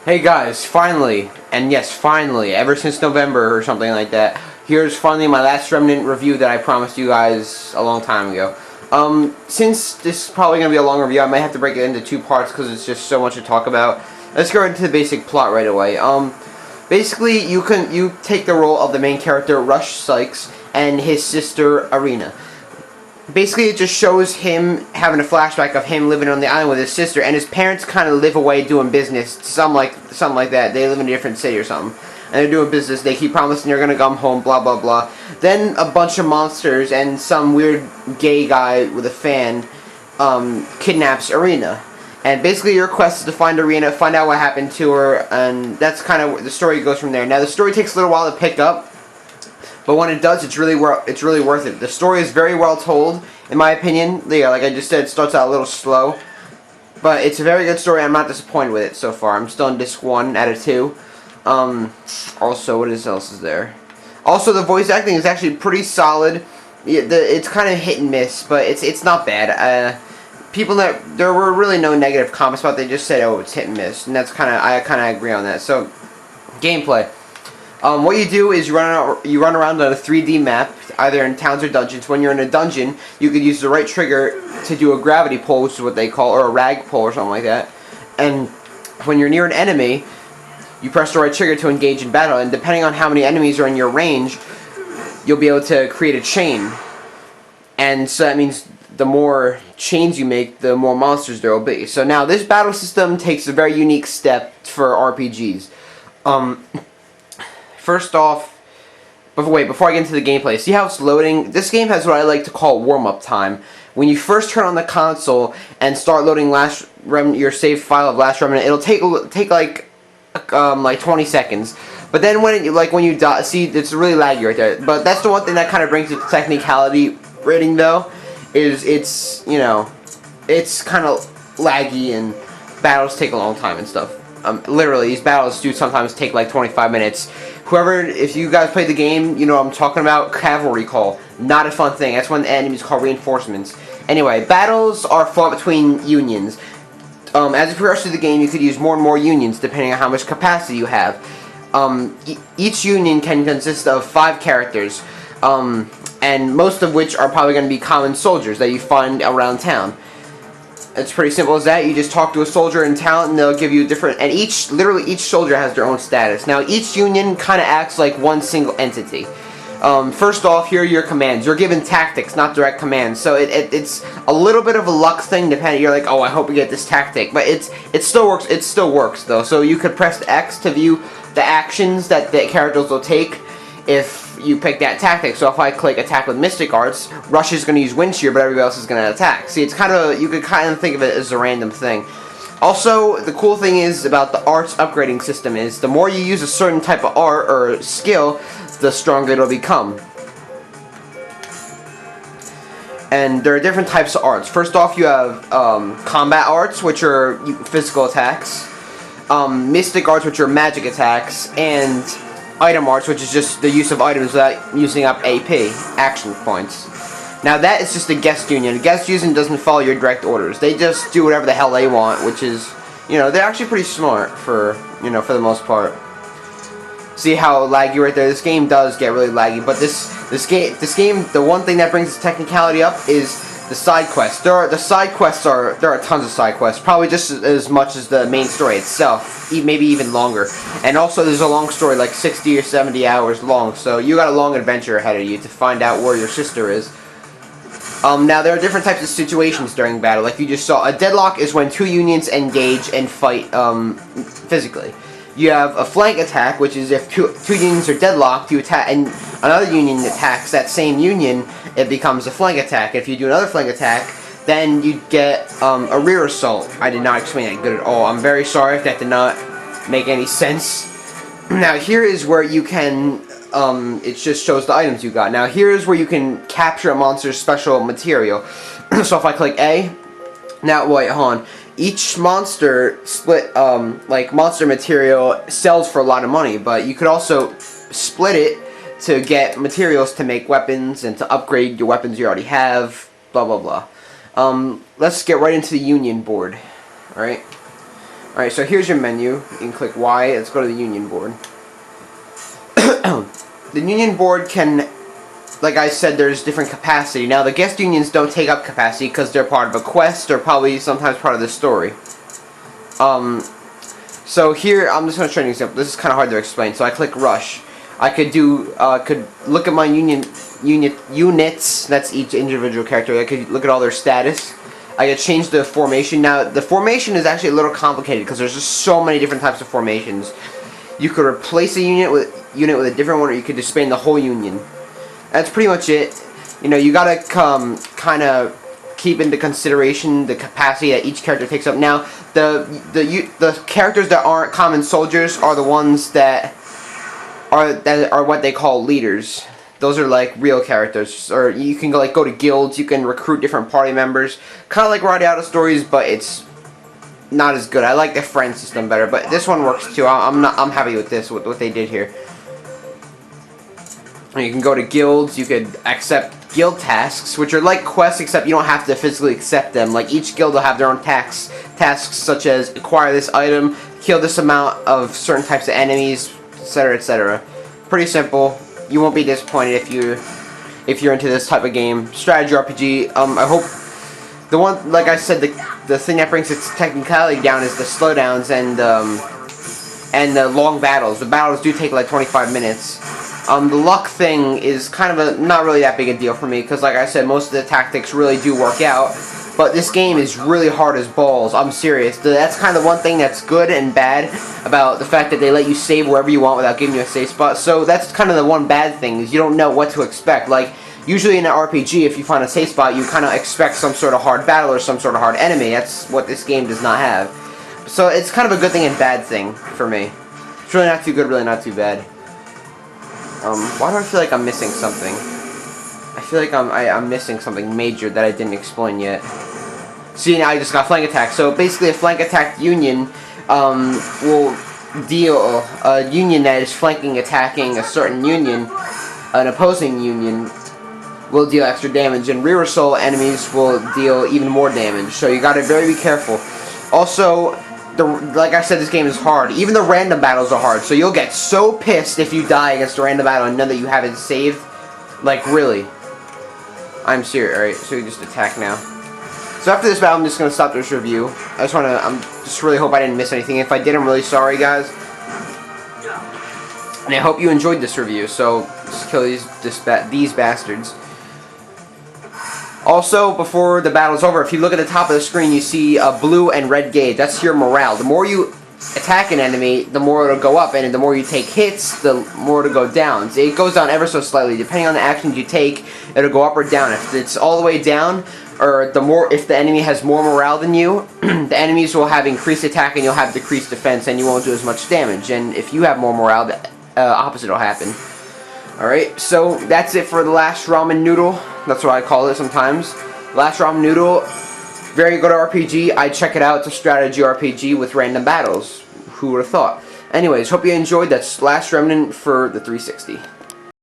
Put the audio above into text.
Hey guys, finally, and yes, finally, ever since November or something like that, here's finally my last Remnant review that I promised you guys a long time ago. Since this is probably going to be a long review, I might have to break it into two parts because it's just so much to talk about. Let's go into the basic plot right away. Basically, you take the role of the main character, Rush Sykes, and his sister, Arena. Basically, it just shows him having a flashback of him living on the island with his sister, and his parents kind of live away doing business, something like that. They live in a different city or something, and they're doing business. They keep promising they're gonna come home, blah blah blah. Then a bunch of monsters and some weird gay guy with a fan kidnaps Arena, and basically your quest is to find Arena, find out what happened to her, and that's kind of where the story goes from there. Now the story takes a little while to pick up. But when it does, it's really worth it. The story is very well told, in my opinion. Yeah, like I just said, it starts out a little slow, but it's a very good story. I'm not disappointed with it so far. I'm still on disc 1 out of 2. Also, what else is there? Also, the voice acting is actually pretty solid. It's kind of hit and miss, but it's not bad. There were really no negative comments about it. They just said, oh, it's hit and miss, and I kind of agree on that. So, gameplay. What you do is you run around on a 3D map, either in towns or dungeons. When you're in a dungeon, you could use the right trigger to do a gravity pull, which is what they call, or a rag pull or something like that. And when you're near an enemy, you press the right trigger to engage in battle. And depending on how many enemies are in your range, you'll be able to create a chain. And so that means the more chains you make, the more monsters there will be. So now this battle system takes a very unique step for RPGs. First off, before I get into the gameplay, see how it's loading? This game has what I like to call warm-up time. When you first turn on the console and start loading your save file of Last Remnant, it'll take like 20 seconds. But then when you die, see, it's really laggy right there. But that's the one thing that kind of brings it to technicality rating, though, is it's kind of laggy and battles take a long time and stuff. Literally, these battles do sometimes take like 25 minutes. If you guys played the game, you know what I'm talking about. Cavalry call. Not a fun thing. That's when the enemies call reinforcements. Anyway, battles are fought between unions. As you progress through the game, you could use more and more unions depending on how much capacity you have. Each union can consist of 5 characters, and most of which are probably going to be common soldiers that you find around town. It's pretty simple as that. You just talk to a soldier in town and they'll give you different, and literally each soldier has their own status. Now each union kind of acts like one single entity. First off, here are your commands. You're given tactics, not direct commands. So it's a little bit of a luck thing depending. You're like, oh, I hope we get this tactic. But it still works. It still works though. So you could press X to view the actions that the characters will take if you pick that tactic. So if I click attack with Mystic Arts, Rush is going to use Wind Shear, but everybody else is going to attack. See, you could kind of think of it as a random thing. Also, the cool thing is about the arts upgrading system is the more you use a certain type of art or skill, the stronger it'll become. And there are different types of arts. First off, you have combat arts, which are physical attacks, mystic arts, which are magic attacks, and item arts, which is just the use of items without using up AP, action points. Now that is just a guest union. A guest union doesn't follow your direct orders. They just do whatever the hell they want, which is, they're actually pretty smart for the most part. See how laggy right there? This game does get really laggy, but this game, the one thing that brings its technicality up is the side quests. There are tons of side quests, probably just as much as the main story itself, maybe even longer. And also there's a long story, like 60 or 70 hours long, so you got a long adventure ahead of you to find out where your sister is. Now there are different types of situations during battle. Like you just saw, a deadlock is when 2 unions engage and fight physically. You have a flank attack, which is if two unions are deadlocked, you attack, and another union attacks that same union, it becomes a flank attack. If you do another flank attack, then you get a rear assault. I did not explain that good at all. I'm very sorry if that did not make any sense. Now here is where you can, it just shows the items you got. Now here is where you can capture a monster's special material. So if I click A, now wait, hold on. Each monster monster material sells for a lot of money, but you could also split it to get materials to make weapons and to upgrade your weapons you already have, blah blah blah. Let's get right into the union board. Alright. Alright, so here's your menu. You can click Y. Let's go to the Union board. The Union board can, like I said, there's different capacity. Now, the guest unions don't take up capacity because they're part of a quest or probably sometimes part of the story. So here, I'm just going to show you an example. This is kind of hard to explain. So I click Rush. I could could look at my units. That's each individual character. I could look at all their status. I could change the formation. Now, the formation is actually a little complicated because there's just so many different types of formations. You could replace a unit with a different one, or you could disband the whole union. That's pretty much it. You know, you gotta kind of keep into consideration the capacity that each character takes up. Now, the characters that aren't common soldiers are the ones that are what they call leaders. Those are like real characters. Or you can go to guilds. You can recruit different party members, kind of like Radiata Stories, but it's not as good. I like the friend system better, but this one works too. I'm happy with this, with what they did here. You can go to guilds. You could accept guild tasks, which are like quests, except you don't have to physically accept them. Like each guild will have their own tasks such as acquire this item, kill this amount of certain types of enemies, etc., etc. Pretty simple. You won't be disappointed if you're into this type of game. Strategy RPG. I hope the one, like I said, the thing that brings its technicality down is the slowdowns and the long battles. The battles do take like 25 minutes. The luck thing is kind of not really that big a deal for me because, like I said, most of the tactics really do work out. But this game is really hard as balls. I'm serious. That's kind of one thing that's good and bad about the fact that they let you save wherever you want without giving you a save spot. So that's kind of the one bad thing, is you don't know what to expect. Like, usually in an RPG, if you find a safe spot, you kind of expect some sort of hard battle or some sort of hard enemy. That's what this game does not have. So it's kind of a good thing and bad thing for me. It's really not too good, really not too bad. Why do I feel like I'm missing something? I feel like I'm missing something major that I didn't explain yet. See, now I just got flank attack. So basically, a flank attack union will deal a union that is flanking attacking a certain union, an opposing union, will deal extra damage, and rear assault enemies will deal even more damage. So you gotta be careful. Also, like I said, this game is hard. Even the random battles are hard. So you'll get so pissed if you die against a random battle and know that you haven't saved. Like, really. I'm serious. Alright, so we just attack now. So after this battle, I'm just going to stop this review. I just really hope I didn't miss anything. If I did, I'm really sorry, guys. And I hope you enjoyed this review. So, let's kill these bastards. Also, before the battle's over, if you look at the top of the screen, you see a blue and red gauge. That's your morale. The more you attack an enemy, the more it'll go up, and the more you take hits, the more it'll go down. It goes down ever so slightly. Depending on the actions you take, it'll go up or down. If it's all the way down, or if the enemy has more morale than you, the enemies will have increased attack and you'll have decreased defense, and you won't do as much damage. And if you have more morale, the opposite will happen. Alright, so that's it for the last ramen noodle. That's what I call it sometimes. Last ramen noodle. Very good RPG. I check it out. It's a strategy RPG with random battles. Who would have thought? Anyways, hope you enjoyed. That's Last Remnant for the 360.